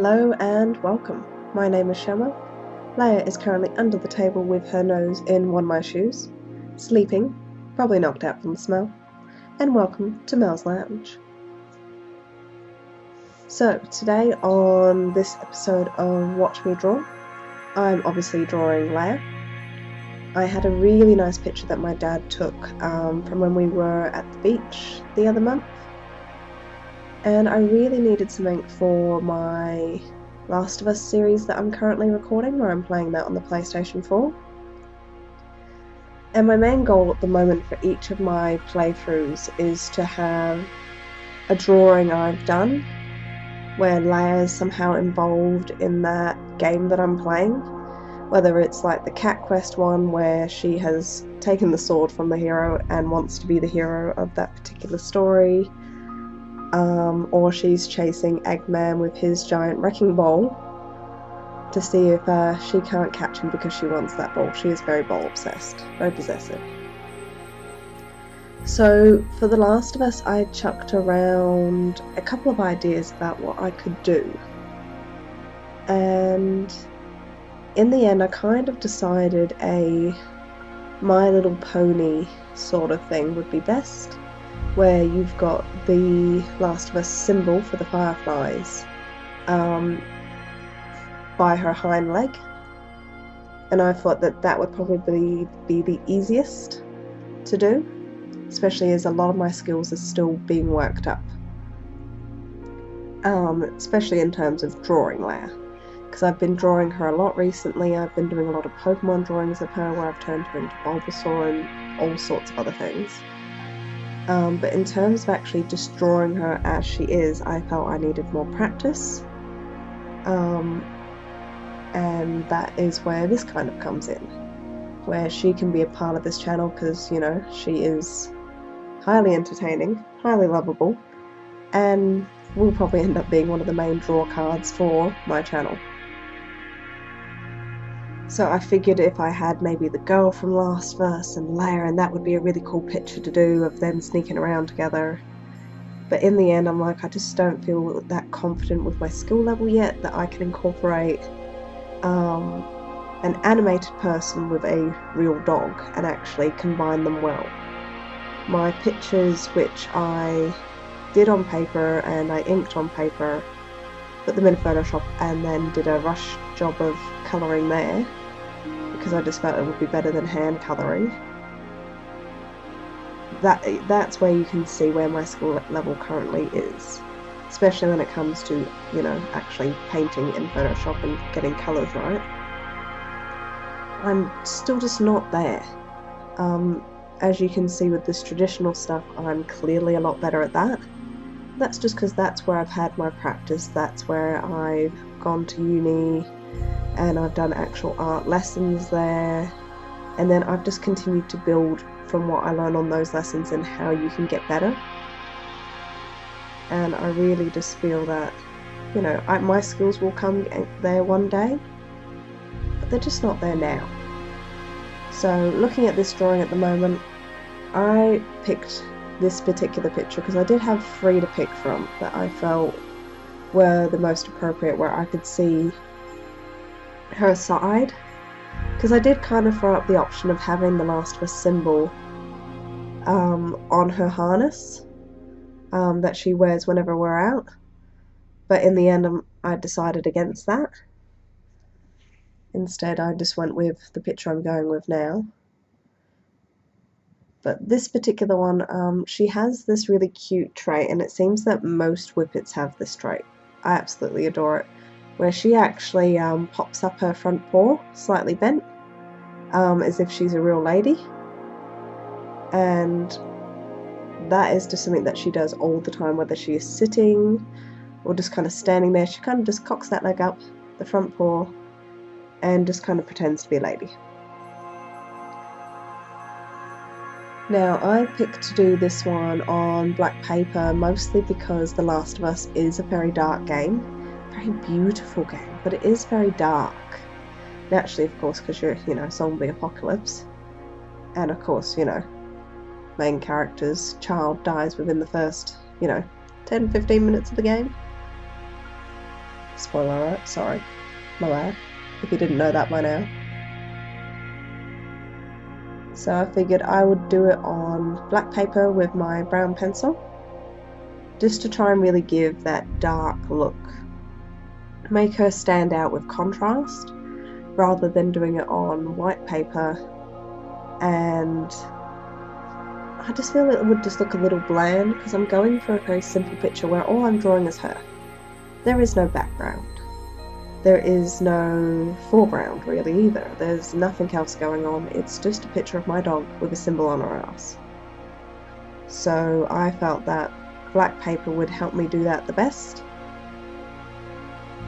Hello and welcome. My name is Shema. Leia is currently under the table with her nose in one of my shoes, sleeping, probably knocked out from the smell, and welcome to Mel's Lounge. So today on this episode of Watch Me Draw, I'm obviously drawing Leia. I had a really nice picture that my dad took from when we were at the beach the other month, and I really needed something for my Last of Us series that I'm currently recording, where I'm playing that on the PlayStation 4. And my main goal at the moment for each of my playthroughs is to have a drawing I've done where Leia is somehow involved in that game that I'm playing, whether it's like the Cat Quest one where she has taken the sword from the hero and wants to be the hero of that particular story, or she's chasing Eggman with his giant wrecking ball to see if she can't catch him because she wants that ball. She is very ball obsessed, very possessive. So for The Last of Us, I chucked around a couple of ideas about what I could do, and in the end I kind of decided a My Little Pony sort of thing would be best, where you've got the Last of Us symbol for the fireflies by her hind leg, and I thought that that would probably be the easiest to do, especially as a lot of my skills are still being worked up, especially in terms of drawing Leia, because I've been drawing her a lot recently. I've been doing a lot of Pokemon drawings of her where I've turned her into Bulbasaur and all sorts of other things. But in terms of actually just drawing her as she is, I felt I needed more practice, and that is where this kind of comes in, where she can be a part of this channel because, you know, she is highly entertaining, highly lovable, and will probably end up being one of the main draw cards for my channel. So I figured if I had maybe the girl from Last of Us and Leia, and that would be a really cool picture to do of them sneaking around together. But in the end I'm like, I just don't feel that confident with my skill level yet that I can incorporate an animated person with a real dog and actually combine them well. My pictures, which I did on paper and I inked on paper, put them in Photoshop and then did a rush job of colouring there, because I just felt it would be better than hand colouring. That's where you can see where my skill level currently is, especially when it comes to, you know, actually painting in Photoshop and getting colours right. I'm still just not there. As you can see with this traditional stuff, I'm clearly a lot better at that. That's just because that's where I've had my practice, that's where I've gone to uni and I've done actual art lessons there, and then I've just continued to build from what I learn on those lessons and how you can get better. And I really just feel that, you know, my skills will come there one day, but they're just not there now. So looking at this drawing at the moment, I picked this particular picture because I did have 3 to pick from that I felt were the most appropriate, where I could see her side, because I did kind of throw up the option of having the Last of Us symbol on her harness that she wears whenever we're out, but in the end I decided against that. Instead I just went with the picture I'm going with now. But this particular one, she has this really cute trait, and it seems that most Whippets have this trait. I absolutely adore it, where she actually pops up her front paw, slightly bent, as if she's a real lady. And that is just something that she does all the time, whether she is sitting or just kind of standing there. She kind of just cocks that leg up, the front paw, and just kind of pretends to be a lady. Now, I picked to do this one on black paper mostly because The Last of Us is a very dark game, very beautiful game, but it is very dark. Naturally, of course, because you're, you know, zombie apocalypse, and of course, you know, main character's child dies within the first, you know, 10-15 minutes of the game. Spoiler alert, sorry, my bad, if you didn't know that by now. So I figured I would do it on black paper with my brown pencil, just to try and really give that dark look. Make her stand out with contrast, rather than doing it on white paper, and I just feel it would just look a little bland because I'm going for a very simple picture where all I'm drawing is her. There is no background. There is no foreground really either. There's nothing else going on. It's just a picture of my dog with a symbol on her ass. So I felt that black paper would help me do that the best,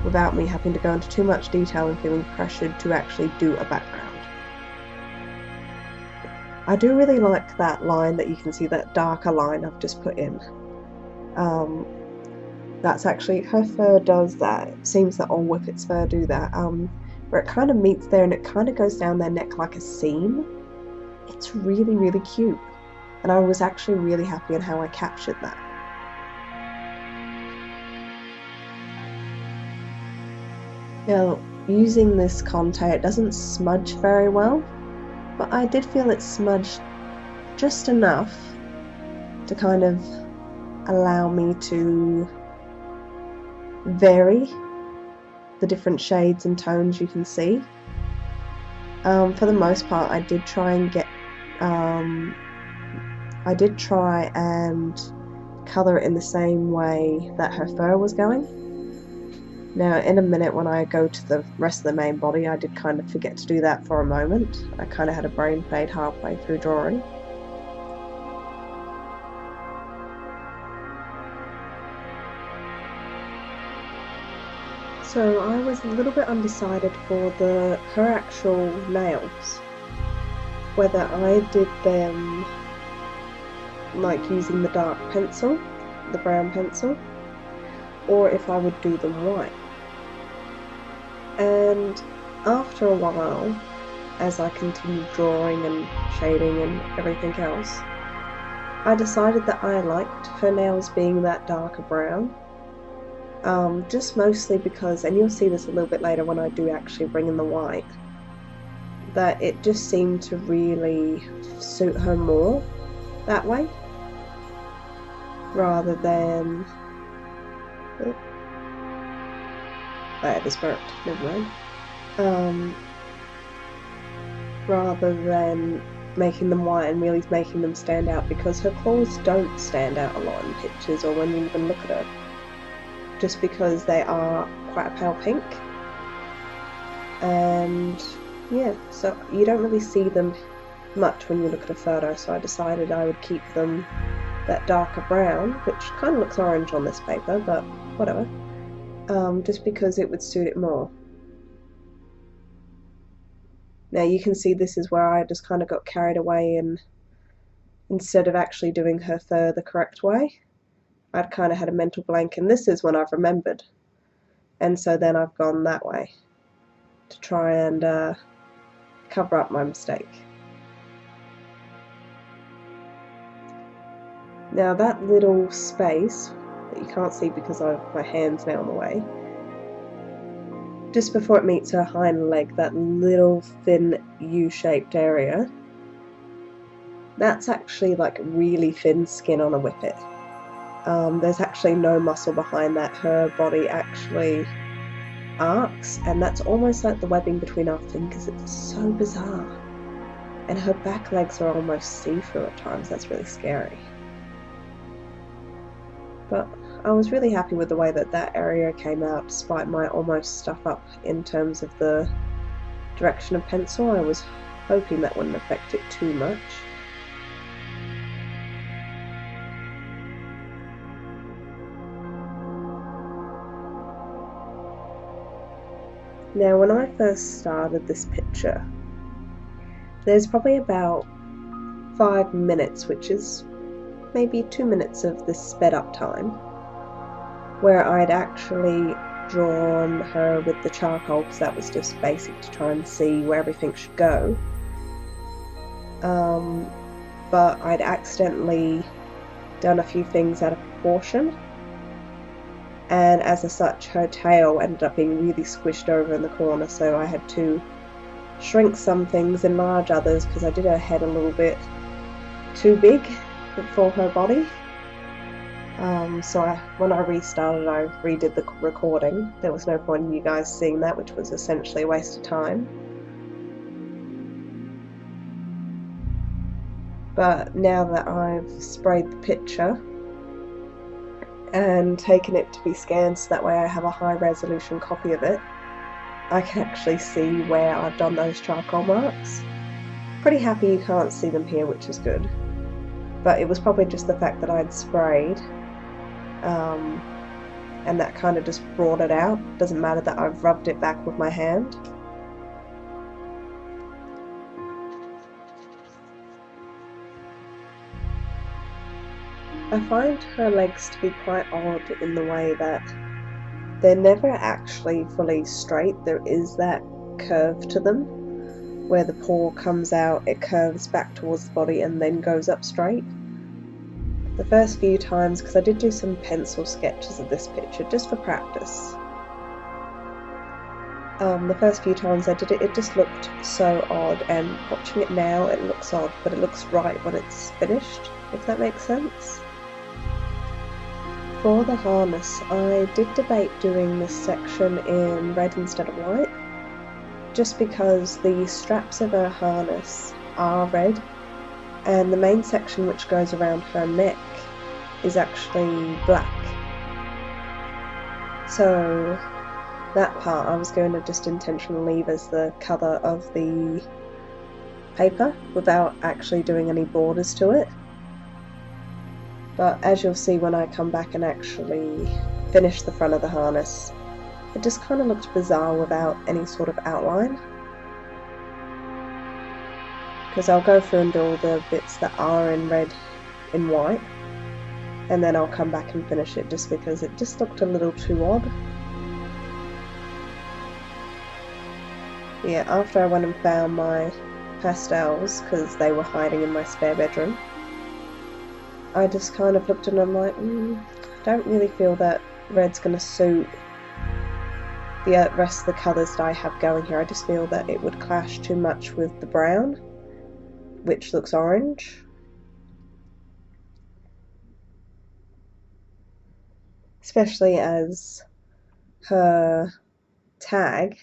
without me having to go into too much detail and feeling pressured to actually do a background. I do really like that line that you can see, that darker line I've just put in. That's actually, her fur does that. It seems that all Whippet's fur do that, where it kind of meets there and it kind of goes down their neck like a seam. It's really, really cute. And I was actually really happy in how I captured that. Now, using this Conté, it doesn't smudge very well, but I did feel it smudged just enough to kind of allow me to vary the different shades and tones you can see. For the most part, I did try and colour it in the same way that her fur was going. Now, in a minute when I go to the rest of the main body, I did kind of forget to do that for a moment. I kind of had a brain fade halfway through drawing. So I was a little bit undecided for her actual nails, whether I did them like using the dark pencil, the brown pencil, or if I would do them white. And after a while, as I continued drawing and shading and everything else, I decided that I liked her nails being that darker brown. Just mostly because, and you'll see this a little bit later when I do actually bring in the white, that it just seemed to really suit her more that way, rather than... Oh, I just burnt, never mind. Rather than making them white and really making them stand out, because her claws don't stand out a lot in pictures or when you even look at her, just because they are quite a pale pink. And yeah, so you don't really see them much when you look at a photo, so I decided I would keep them that darker brown, which kind of looks orange on this paper, but whatever, just because it would suit it more. Now you can see this is where I just kind of got carried away, and instead of actually doing her fur the correct way, I'd kind of had a mental blank, and this is when I've remembered, and so then I've gone that way to try and cover up my mistake. Now that little space that you can't see because my hand's now in the way, just before it meets her hind leg, that little thin U-shaped area, that's actually like really thin skin on a whippet. There's actually no muscle behind that. Her body actually arcs, and that's almost like the webbing between our fingers. It's so bizarre. And her back legs are almost see-through at times. That's really scary. But I was really happy with the way that that area came out, despite my almost stuff up in terms of the direction of pencil. I was hoping that wouldn't affect it too much. Now, when I first started this picture, there's probably about 5 minutes, which is maybe 2 minutes of this sped up time, where I'd actually drawn her with the charcoal, because that was just basic to try and see where everything should go. But I'd accidentally done a few things out of proportion, and as such her tail ended up being really squished over in the corner, so I had to shrink some things, enlarge others, because I did her head a little bit too big for her body. So when I restarted, I redid the recording. There was no point in you guys seeing that, which was essentially a waste of time. But now that I've sprayed the picture and taken it to be scanned so that way I have a high resolution copy of it, I can actually see where I've done those charcoal marks. Pretty happy you can't see them here, which is good. But it was probably just the fact that I'd sprayed, and that kind of just brought it out. Doesn't matter that I've rubbed it back with my hand. I find her legs to be quite odd in the way that they're never actually fully straight. There is that curve to them, where the paw comes out, it curves back towards the body and then goes up straight. The first few times, because I did do some pencil sketches of this picture just for practice, the first few times I did it, it just looked so odd, and watching it now it looks odd, but it looks right when it's finished, if that makes sense. For the harness, I did debate doing this section in red instead of white, just because the straps of her harness are red, and the main section which goes around her neck is actually black. So that part I was going to just intentionally leave as the colour of the paper without actually doing any borders to it. But as you'll see when I come back and actually finish the front of the harness, it just kind of looked bizarre without any sort of outline. Because I'll go through and do all the bits that are in red in white, and then I'll come back and finish it, just because it just looked a little too odd. Yeah, after I went and found my pastels, because they were hiding in my spare bedroom, I just kind of looked and I'm like, I don't really feel that red's going to suit the rest of the colours that I have going here. I just feel that it would clash too much with the brown, which looks orange. Especially as her tag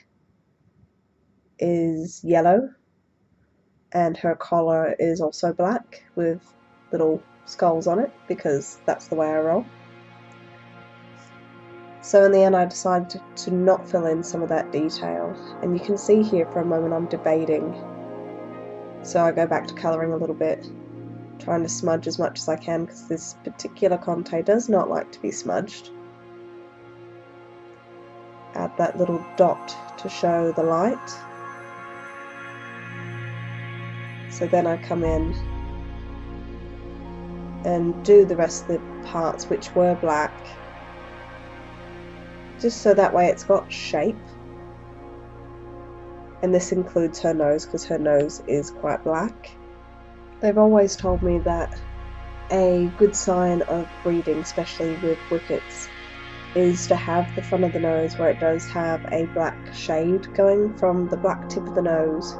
is yellow and her collar is also black with little skulls on it, because that's the way I roll. So in the end I decided to not fill in some of that detail, and you can see here for a moment I'm debating. So I go back to colouring a little bit, trying to smudge as much as I can, because this particular Conté does not like to be smudged. Add that little dot to show the light. So then I come in and do the rest of the parts which were black, just so that way it's got shape. And this includes her nose, because her nose is quite black. They've always told me that a good sign of breeding, especially with whippets, is to have the front of the nose where it does have a black shade going from the black tip of the nose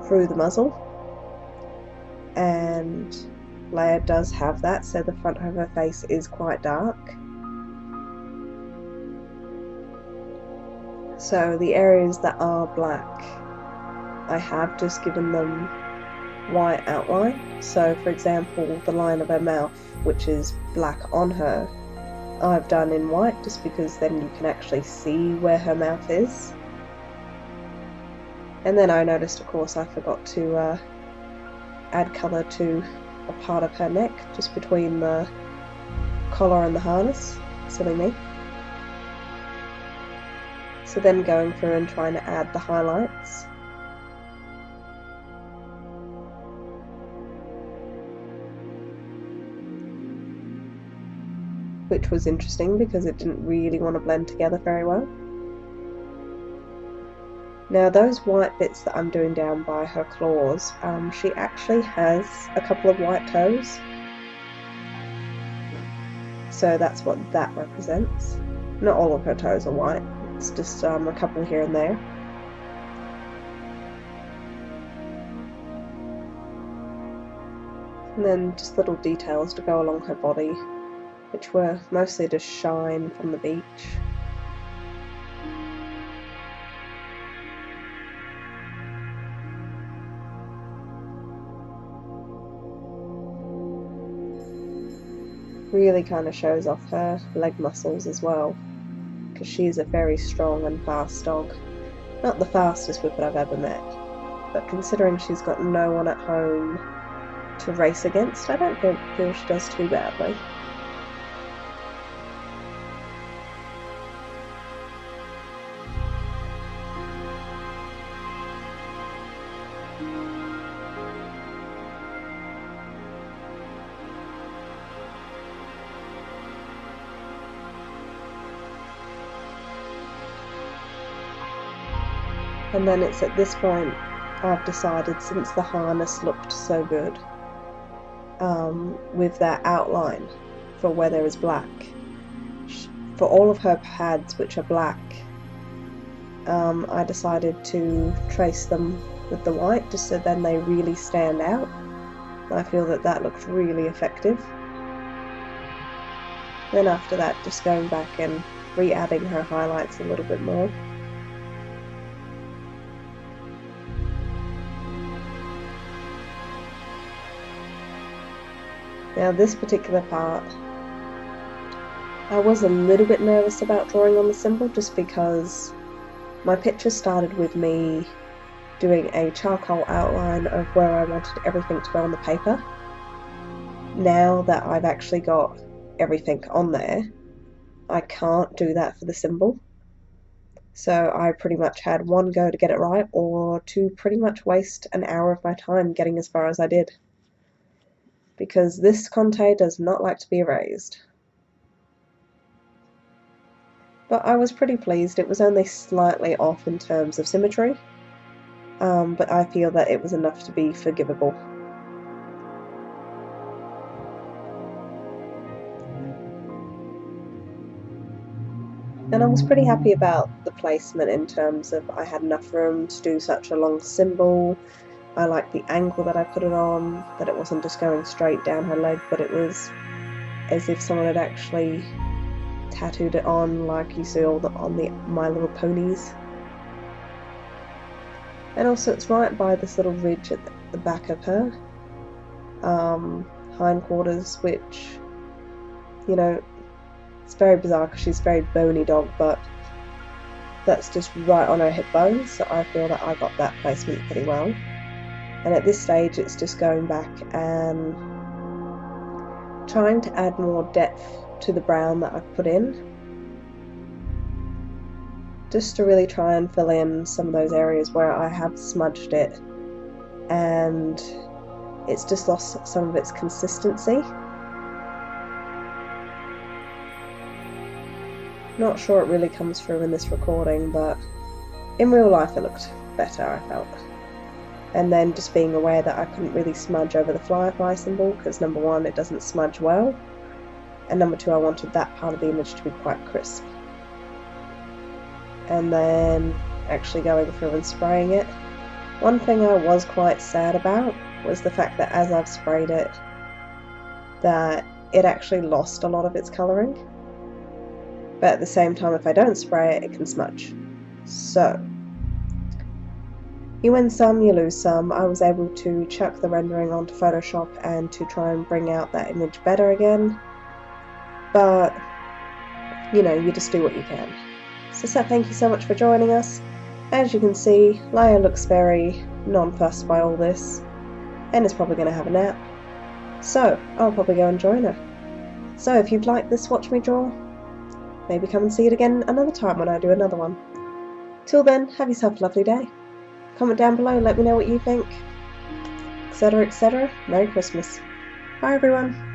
through the muzzle. And Leia does have that, so the front of her face is quite dark. So the areas that are black, I have just given them white outline. So for example, the line of her mouth, which is black on her, I've done in white, just because then you can actually see where her mouth is. And then I noticed, of course, I forgot to add colour to a part of her neck, just between the collar and the harness. Silly me. So then going through and trying to add the highlights. Which was interesting because it didn't really want to blend together very well. Now those white bits that I'm doing down by her claws, she actually has a couple of white toes. So that's what that represents. Not all of her toes are white, it's just a couple here and there. And then just little details to go along her body, which were mostly just shine from the beach. Really kind of shows off her leg muscles as well, because she's a very strong and fast dog. Not the fastest whippet I've ever met, but considering she's got no one at home to race against, I don't feel she does too badly. And then it's at this point I've decided, since the harness looked so good, with that outline for where there is black, for all of her pads which are black, I decided to trace them with the white, just so then they really stand out. I feel that that looked really effective. Then after that, just going back and re-adding her highlights a little bit more. Now this particular part, I was a little bit nervous about drawing on the symbol, just because my picture started with me doing a charcoal outline of where I wanted everything to go on the paper. Now that I've actually got everything on there, I can't do that for the symbol. So I pretty much had one go to get it right, or to pretty much waste an hour of my time getting as far as I did. Because this Conté does not like to be erased. But I was pretty pleased. It was only slightly off in terms of symmetry, but I feel that it was enough to be forgivable. And I was pretty happy about the placement in terms of I had enough room to do such a long symbol. I liked the angle that I put it on, that it wasn't just going straight down her leg, but it was as if someone had actually tattooed it on, like you see on the My Little Ponies. And also it's right by this little ridge at the back of her hindquarters, which, you know, it's very bizarre because she's a very bony dog, but that's just right on her hip bones, so I feel that I got that placement pretty well. And at this stage it's just going back and trying to add more depth to the brown that I've put in, just to really try and fill in some of those areas where I have smudged it and it's just lost some of its consistency. Not sure it really comes through in this recording, but in real life it looked better, I felt. And then just being aware that I couldn't really smudge over the firefly symbol, because number one, it doesn't smudge well, and number two, I wanted that part of the image to be quite crisp. And then actually going through and spraying it. One thing I was quite sad about was the fact that as I've sprayed it, that it actually lost a lot of its colouring. But at the same time, if I don't spray it, it can smudge. So you win some, you lose some. I was able to chuck the rendering onto Photoshop and to try and bring out that image better again. But, you know, you just do what you can. So thank you so much for joining us. As you can see, Leia looks very non-fussed by all this, and is probably going to have a nap. So, I'll probably go and join her. So if you've liked this Watch Me Draw, maybe come and see it again another time when I do another one. Till then, have yourself a lovely day. Comment down below, let me know what you think, etc, etc. Merry Christmas. Bye everyone.